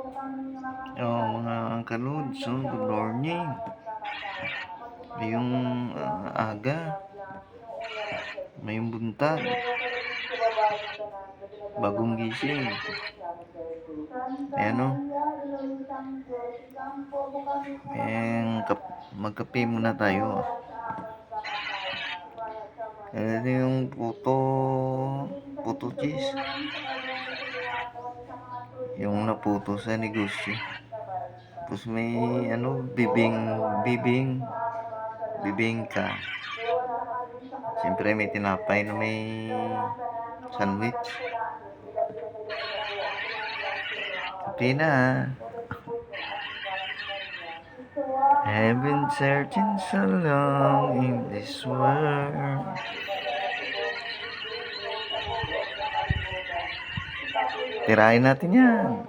Oh, mga kalods, so good morning. Ngayong aga, ngayong buntag, bagong gising. Ayan o. Magkape muna tayo. Ito yung puto cheese. Yung naputo sa negosyo. Tapos may bibingka. Siyempre may tinapay na may sandwich. Kape na. I've been searching so long in this world. Tirahin natin yan.